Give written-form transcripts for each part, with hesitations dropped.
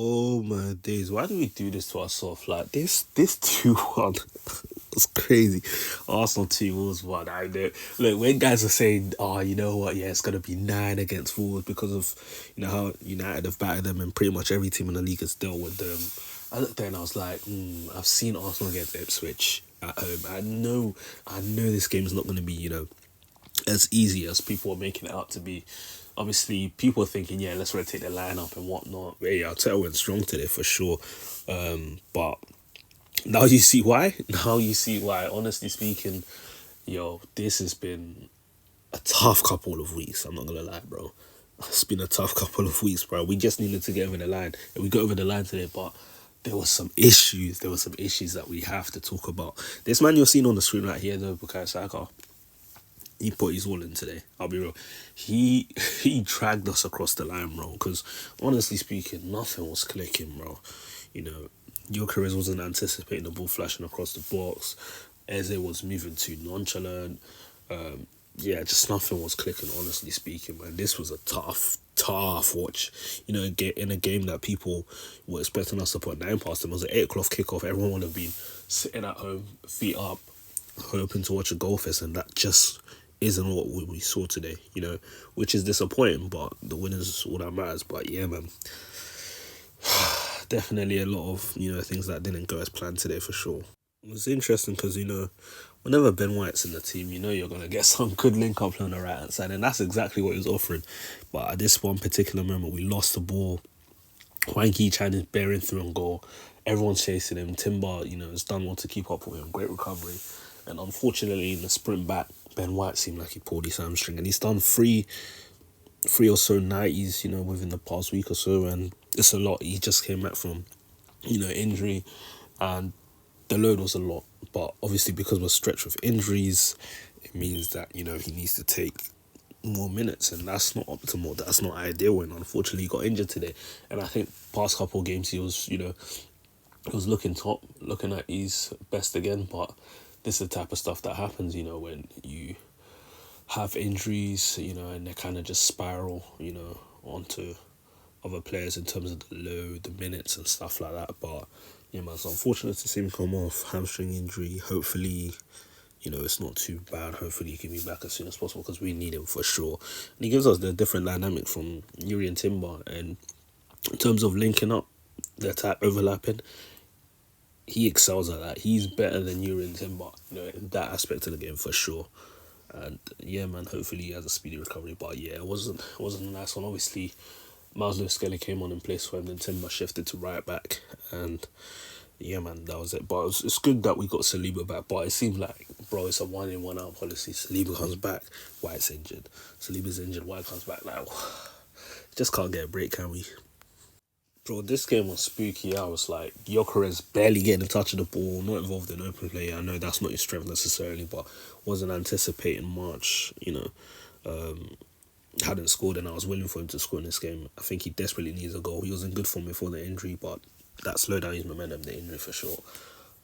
Oh my days, why do we do this to ourselves? Like this 2-1 was crazy. Arsenal 2 Wolves 1. I know. Look, when guys are saying, oh, you know what, yeah, it's gonna be 9 against Wolves because of how United have battered them and pretty much every team in the league has dealt with them. I looked there and I was like, I've seen Arsenal against Ipswich at home. I know this game's not gonna be, as easy as people are making it out to be. Obviously, people are thinking, yeah, let's rotate the lineup and whatnot. But yeah, Arteta went strong today for sure. But now you see why. Now you see why. Honestly speaking, yo, this has been a tough couple of weeks. I'm not gonna lie, bro. It's been a tough couple of weeks, bro. We just needed to get over the line, and we got over the line today. But there was some issues. There were some issues that we have to talk about. This man you're seeing on the screen right here, though, Bukayo Saka, he put his all in today. I'll be real. He dragged us across the line, bro. Because honestly speaking, nothing was clicking, bro. Gyökeres wasn't anticipating the ball flashing across the box. Eze was moving too nonchalant. Yeah, just nothing was clicking. Honestly speaking, man, this was a tough watch. In a game that people were expecting us to put 9 past them. It was an 8 o'clock kickoff. Everyone would have been sitting at home, feet up, hoping to watch a goal fest, and that just isn't what we saw today, which is disappointing, but the winners all that matters. But yeah, man, definitely a lot of, things that didn't go as planned today for sure. It was interesting because, whenever Ben White's in the team, you're going to get some good link up on the right hand side, and that's exactly what he was offering. But at this one particular moment, we lost the ball. Wanky trying to bear in through on goal. Everyone's chasing him. Timber, has done well to keep up with him. Great recovery. And unfortunately, in the sprint back, Ben White seemed like he pulled his hamstring. And he's done three or so 90s, within the past week or so. And it's a lot. He just came back from, injury. And the load was a lot. But obviously, because we're stretched with injuries, it means that, he needs to take more minutes, and that's not optimal. That's not ideal. And unfortunately, he got injured today. And I think past couple of games he was, he was looking top, looking at his best again. But this is the type of stuff that happens, when you have injuries, and they kind of just spiral, onto other players in terms of the load, the minutes, and stuff like that. But yeah, man, it's unfortunate to see him come off hamstring injury. Hopefully, it's not too bad. Hopefully he can be back as soon as possible because we need him for sure. And he gives us the different dynamic from Yuri and Timber. And in terms of linking up, the attack overlapping, he excels at that. He's better than Yuri and Timber, in that aspect of the game for sure. And yeah, man, hopefully he has a speedy recovery. But yeah, it wasn't a nice one. Obviously, Miles Lewis Skelly came on in place for him, then Timber shifted to right back, and yeah, man, that was it. But it's good that we got Saliba back. But it seems like, bro, it's a 1 in 1 out policy. Saliba comes back, White's injured. Saliba's injured, White comes back. Like, just can't get a break, can we? Bro, this game was spooky. I was like, Gyökeres barely getting a touch of the ball, not involved in open play. I know that's not his strength necessarily, but wasn't anticipating much, hadn't scored, and I was willing for him to score in this game. I think he desperately needs a goal. He was in good form before the injury, but that slowed down his momentum, the injury for sure.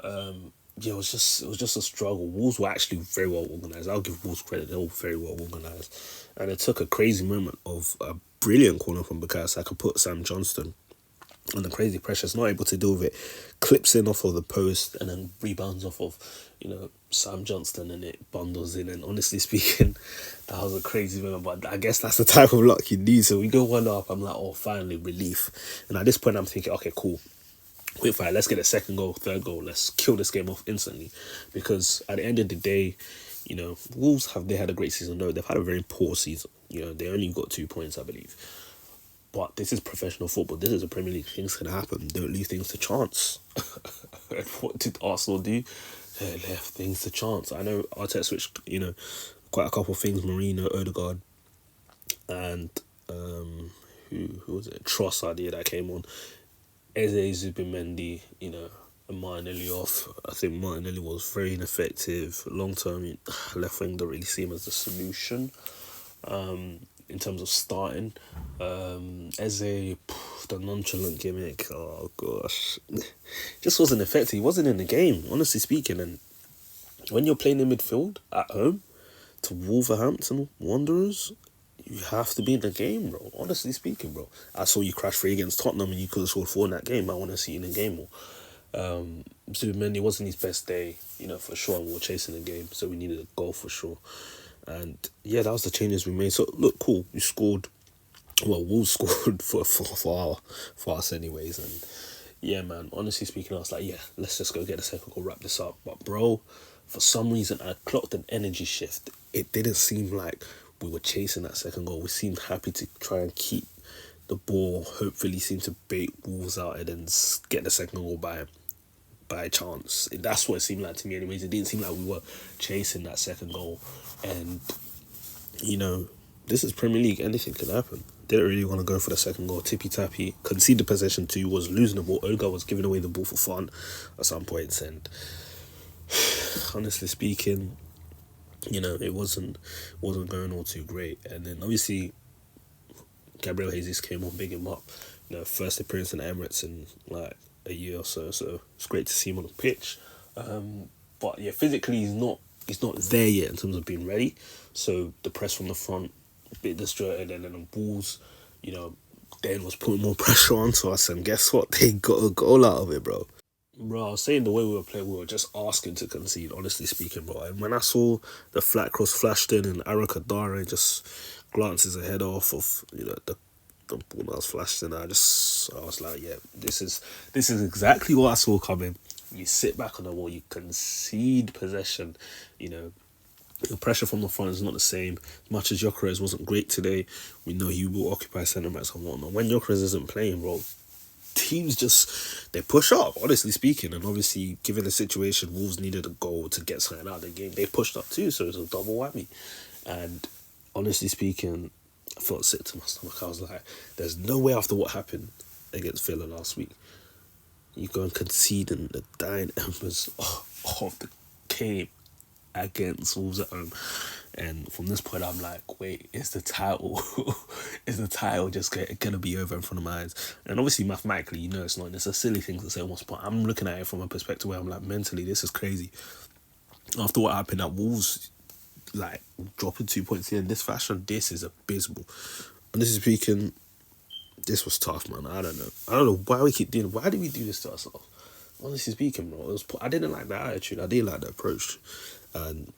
Yeah, it was just a struggle. Wolves were actually very well organised. I'll give Wolves credit; they were very well organised, and it took a crazy moment of a brilliant corner from Bukayo Saka put Sam Johnston under crazy pressure. Is not able to deal with it, clips in off of the post, and then rebounds off of Sam Johnston, and it bundles in. And honestly speaking, that was a crazy moment. But I guess that's the type of luck you need. So we go 1 up. I'm like, oh, finally relief. And at this point, I'm thinking, okay, cool. Quick fire, let's get a second goal, third goal. Let's kill this game off instantly. Because at the end of the day, Wolves they had a great season. No, they've had a very poor season. They only got 2 points, I believe. But this is professional football. This is a Premier League. Things can happen. Don't leave things to chance. What did Arsenal do? They left things to chance. I know Arteta switched, quite a couple of things. Marino, Odegaard, and who was it? Trossard, that came on. Eze, Zubimendi, and Martinelli off. I think Martinelli was very ineffective. Long term, left wing don't really seem as the solution. In terms of starting, Eze, the nonchalant gimmick, oh gosh, just wasn't effective. He wasn't in the game, honestly speaking. And when you're playing in midfield at home to Wolverhampton Wanderers, you have to be in the game, bro. Honestly speaking, bro. I saw you crash 3 against Tottenham and you could have scored 4 in that game. I want to see you in the game more. Zubimendi wasn't his best day, for sure, and we were chasing the game, so we needed a goal for sure. And yeah, that was the changes we made. So look, cool. We scored. Well, Wolves scored for us anyways. And yeah, man. Honestly speaking, I was like, yeah, let's just go get a second goal, wrap this up. But bro, for some reason, I clocked an energy shift. It didn't seem like we were chasing that second goal. We seemed happy to try and keep the ball. Hopefully, seem to bait Wolves out and then get the second goal by chance. That's what it seemed like to me anyways. It didn't seem like we were chasing that second goal. And, this is Premier League. Anything can happen. Didn't really want to go for the second goal. Tippy-tappy. Concede the possession too. Was losing the ball. Odegaard was giving away the ball for fun at some points. And honestly speaking, it wasn't going all too great. And then obviously, Gabriel Jesus came on, big him up. First appearance in the Emirates in like a year or so. So it's great to see him on the pitch. But yeah, physically he's not there yet in terms of being ready. So the press from the front, a bit disjointed, and then the balls, Dan was putting more pressure onto us, and guess what? They got a goal out of it, bro. Bro, I was saying the way we were playing, we were just asking to concede, honestly speaking, bro. And when I saw the flat cross flashed in and Arakadare just glances ahead off of, the ball that was flashed in, I was like, yeah, this is exactly what I saw coming. You sit back on the wall, you concede possession, the pressure from the front is not the same. As much as Gyökeres wasn't great today, we know he will occupy centre backs and whatnot. When Gyökeres isn't playing, bro, teams they push up, honestly speaking. And obviously, given the situation, Wolves needed a goal to get something out of the game. They pushed up too, so it was a double whammy. And honestly speaking, I felt sick to my stomach. I was like, there's no way after what happened against Villa last week, you go and concede in the dying embers of the game against Wolves at home. And from this point, I'm like, wait, is the title just gonna be over in front of my eyes? And obviously, mathematically, it's not. It's a silly thing to say almost, but I'm looking at it from a perspective where I'm like, mentally, this is crazy. After what happened at Wolves, like dropping 2 points in this fashion, this is abysmal. Honestly speaking, this was tough, man. I don't know why we keep doing. Why did we do this to ourselves? Honestly speaking, bro, I didn't like the attitude. I didn't like the approach. And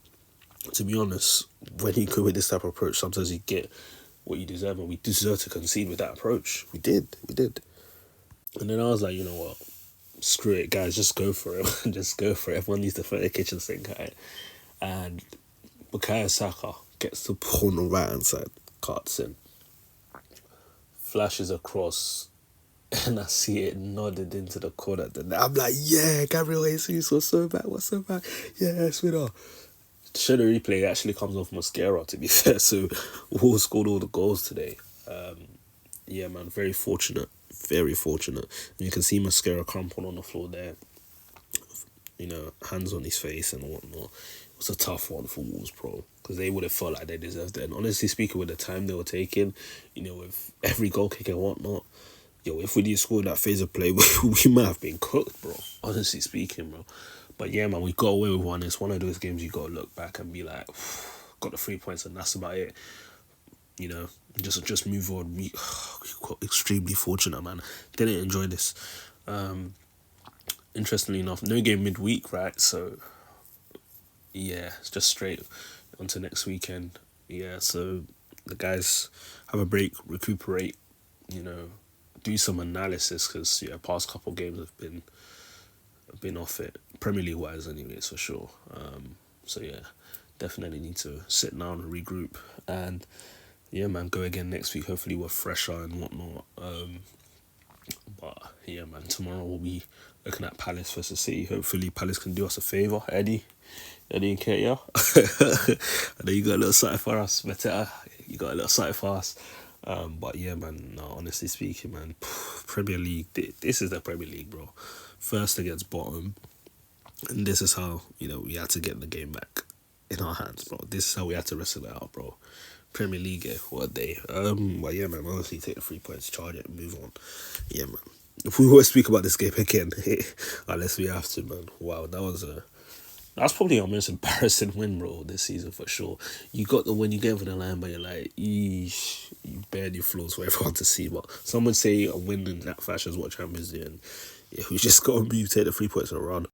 to be honest, when you go with this type of approach, sometimes you get what you deserve, and we deserve to concede with that approach. We did. And then I was like, you know what? Screw it, guys. Just go for it. Just go for it. Everyone needs to throw their kitchen sink at it. And Bukayo Saka gets the ball on the right hand side, cuts in, flashes across, and I see it nodded into the corner. Then I'm like, yeah, Gabriel Jesus, what's so bad? Yes, we know. Show the replay, it actually comes off Mascara, to be fair. So Wolves scored all the goals today. Yeah, man, very fortunate. Very fortunate. And you can see Mascara crumpled on the floor there. Hands on his face and whatnot. It was a tough one for Wolves, bro, because they would have felt like they deserved it. And honestly speaking, with the time they were taking, with every goal kick and whatnot, if we didn't score that phase of play, we might have been cooked, bro. Honestly speaking, bro. But yeah, man, we got away with one. It's one of those games you got to look back and be like, got the 3 points and that's about it. Just move on. We got extremely fortunate, man. Didn't enjoy this. Interestingly enough, no game midweek, right? So, yeah, it's just straight onto next weekend. Yeah, so the guys have a break, recuperate, do some analysis, because past couple games have been off it, Premier League wise anyways, for sure. So yeah, definitely need to sit down and regroup, and yeah, man, go again next week. Hopefully we're fresher and whatnot. But yeah, man, tomorrow we'll be looking at Palace versus City. Hopefully Palace can do us a favour. Eddie and Kate, yeah. I know you got a little something for us, but you got a little something for us. But yeah, man, no, honestly speaking, man, Premier League, this is the Premier League, bro. First against bottom, and this is how, we had to get the game back in our hands, bro. This is how we had to wrestle it out, bro. Premier League, what a day. But yeah, man, honestly, take the 3 points, charge it, and move on. Yeah, man. If we want to speak about this game again, unless we have to, man. Wow, that That's probably our most embarrassing win, bro, this season for sure. You got the win, you get over the line, but you're like, eesh, you barely flaws for everyone to see. But some would say a win in that fashion is what champions do, and yeah, we just got to move, take the 3 points and run.